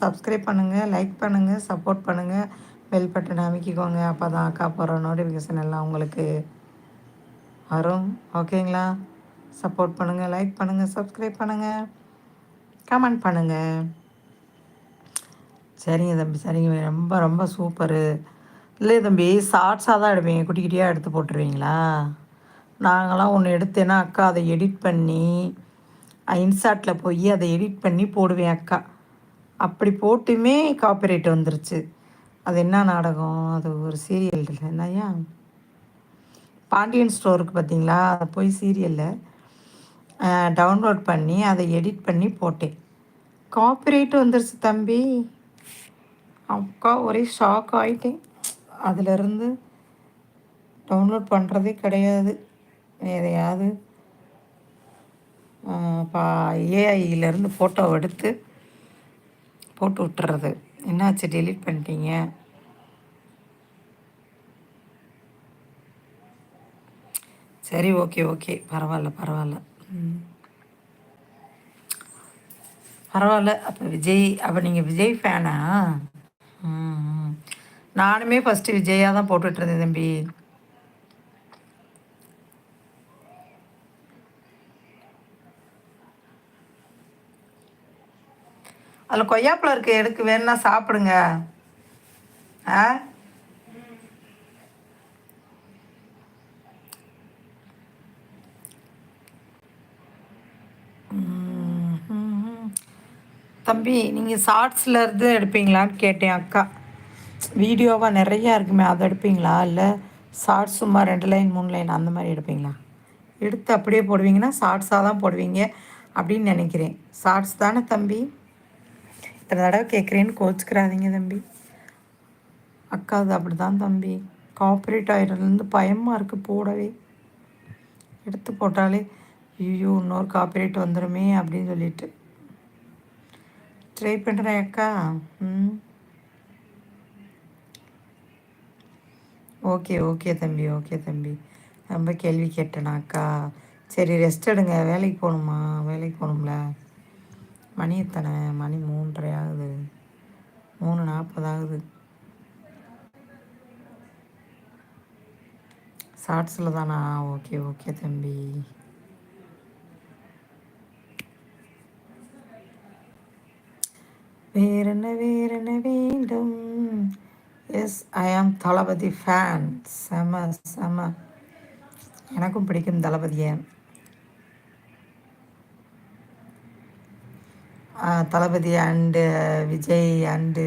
Subscribe பண்ணுங்கள், like பண்ணுங்கள், support பண்ணுங்கள், பெல் பட்டன் அமைக்கிக்கோங்க. அப்போ தான் அக்கா போகிற நோட்டிஃபிகேஷன் எல்லாம் உங்களுக்கு வரும். ஓகேங்களா? சப்போர்ட் பண்ணுங்கள், லைக் பண்ணுங்கள், சப்ஸ்கிரைப் பண்ணுங்கள், கமெண்ட் பண்ணுங்கள். சரிங்க தம்பி, சரிங்க. ரொம்ப ரொம்ப சூப்பரு. இல்லை தம்பி, ஷார்ட்ஸாக தான் எடுப்பீங்க, குட்டி குட்டியாக எடுத்து போட்டுருவீங்களா? நாங்களாம் ஒன்று எடுத்தேன்னா அக்கா அதை எடிட் பண்ணி இன்சாட்டில் போய் அதை எடிட் பண்ணி போடுவேன் அக்கா. அப்படி போட்டுமே காப்பிரைட் வந்துருச்சு. அது என்ன நாடகம்? அது ஒரு சீரியல் இல்லை என்னையா, பாண்டியன் ஸ்டோருக்கு பார்த்தீங்களா? அதை போய் சீரியலில் டவுன்லோட் பண்ணி அதை எடிட் பண்ணி போட்டேன், காப்பிரைட்டு வந்துருச்சு தம்பி. அக்கா ஒரே ஷாக் ஆகிட்டேன். அதிலிருந்து டவுன்லோட் பண்ணுறதே கிடையாது. எதையாவது ஏஐயிலேருந்து ஃபோட்டோ எடுத்து போட்டு விட்டுறது. என்னாச்சு, டெலீட் பண்ணிட்டீங்க? சரி, ஓகே ஓகே, பரவாயில்ல பரவாயில்ல. பரவாயில்ல. அப்போ விஜய், அப்போ நீங்கள் விஜய் ஃபேனா? நானுமே ஃபஸ்ட்டு விஜயாக தான் போட்டுட்ருந்தேன் தம்பி. அதில் கொய்யாப்பழம் இருக்குது, எடுக்கு வேணுன்னா சாப்பிடுங்க. ஆ, தம்பி நீங்கள் ஷார்ட்ஸில் இருந்து எடுப்பீங்களான்னு கேட்டேன் அக்கா. வீடியோவாக நிறையா இருக்குமே, அதை எடுப்பீங்களா? இல்லை ஷார்ட்ஸ் சும்மா 2 லைன் 3 லைன் அந்த மாதிரி எடுப்பீங்களா? எடுத்து அப்படியே போடுவீங்கன்னா ஷார்ட்ஸாக தான் போடுவீங்க அப்படின்னு நினைக்கிறேன். ஷார்ட்ஸ் தானே தம்பி? இத்தனை தடவை கேட்குறேன்னு கோச்சிக்கிறாதீங்க தம்பி. அக்கா அது அப்படி தான் தம்பி. காப்பரேட் ஆகிடுறதுலேருந்து பயமாக இருக்குது போடவே. எடுத்து போட்டாலே ஐயோ இன்னொரு காப்பரேட் வந்துடுமே அப்படின்னு சொல்லிட்டு ட்ரை பண்ணுறேன் அக்கா. ஓகே ஓகே தம்பி, ஓகே தம்பி. ரொம்ப கேள்வி கேட்டேனா அக்கா? சரி, ரெஸ்ட் எடுங்க. வேலைக்கு போகணுமா? வேலைக்கு போகணும்ல. மணி எத்தனை? மணி 3:30 ஆகுது, 3:40 ஆகுது. ஷார்ட்ஸில் தானா? ஓகே ஓகே தம்பி. வேறென்ன வேறென்ன வேண்டும்? எஸ், ஐ ஆம் தளபதி ஃபேன். செம செம, எனக்கும் பிடிக்கும் தளபதியை. தளபதி அண்டு விஜய் அண்டு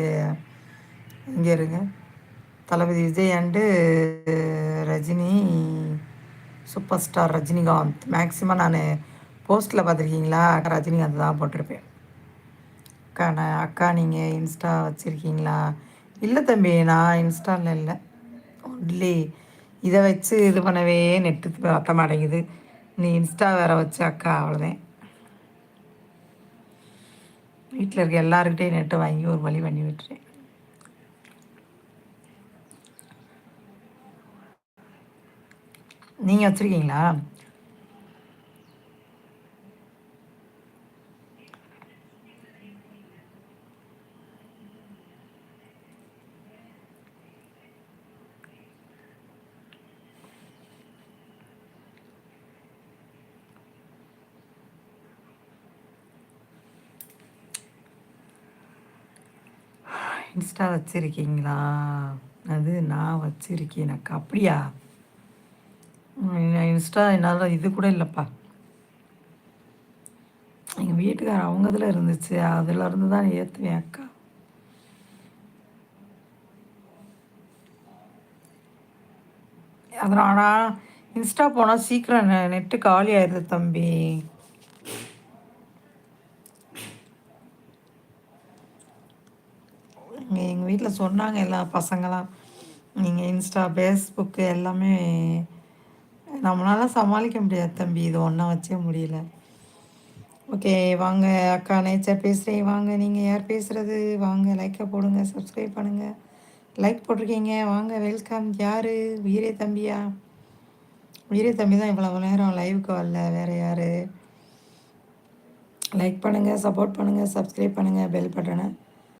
இங்கே இருங்க, Thalapathy Vijay and Rajini, super star Rajinikanth. Maximum நான் போஸ்ட்டில் பார்த்துருக்கீங்களா, ரஜினிகாந்த் தான் போட்டிருப்பேன். அக்கா நீங்கள் இன்ஸ்டா வச்சுருக்கீங்களா? இல்லை தம்பி, நான் இன்ஸ்டாவில் இல்லை. ஒன்லி இதை வச்சு இது பண்ணவே நெட்டு பத்த மாட்டேங்குது. நீ இன்ஸ்டா வேறு வச்சு அக்கா, அவ்வளோதான். வீட்டில் இருக்க எல்லாருக்கிட்டையும் நெட்டு வாங்கி ஒரு வழி பண்ணி விட்டுறேன். நீங்கள் வச்சுருக்கீங்களா? இன்ஸ்டா வச்சுருக்கீங்களா? அது நான் வச்சுருக்கேன் அக்கா. அப்படியா? இன்ஸ்டா என்னால் இது கூட இல்லைப்பா. எங்கள் வீட்டுக்கார அவங்க இதில் இருந்துச்சு, அதிலேருந்து தான் ஏற்றுவேன் அக்கா. அதனால் ஆனால் இன்ஸ்டா போனால் சீக்கிரம் நெட்டு காலி ஆயிடுது தம்பி. எங்கள் வீட்டில் சொன்னாங்க எல்லா பசங்களாம், நீங்கள் இன்ஸ்டா ஃபேஸ்புக்கு எல்லாமே நம்மளால சமாளிக்க முடியாது தம்பி, இது ஒன்றா வச்சே முடியல. ஓகே வாங்க அக்கா, நேச்சர் பேசுகிறேன். வாங்க, நீங்கள் யார் பேசுகிறது? வாங்க, லைக்கை போடுங்க, சப்ஸ்கிரைப் பண்ணுங்கள். லைக் போட்டிருக்கீங்க, வாங்க, வெல்கம். யார்? வீரே தம்பியா? வீரே தம்பி தான் இவ்வளோ நேரம் லைவுக்கு வரல, வேறு யார்? லைக் பண்ணுங்கள், சப்போர்ட் பண்ணுங்கள், சப்ஸ்கிரைப் பண்ணுங்கள், பெல் பட்டனை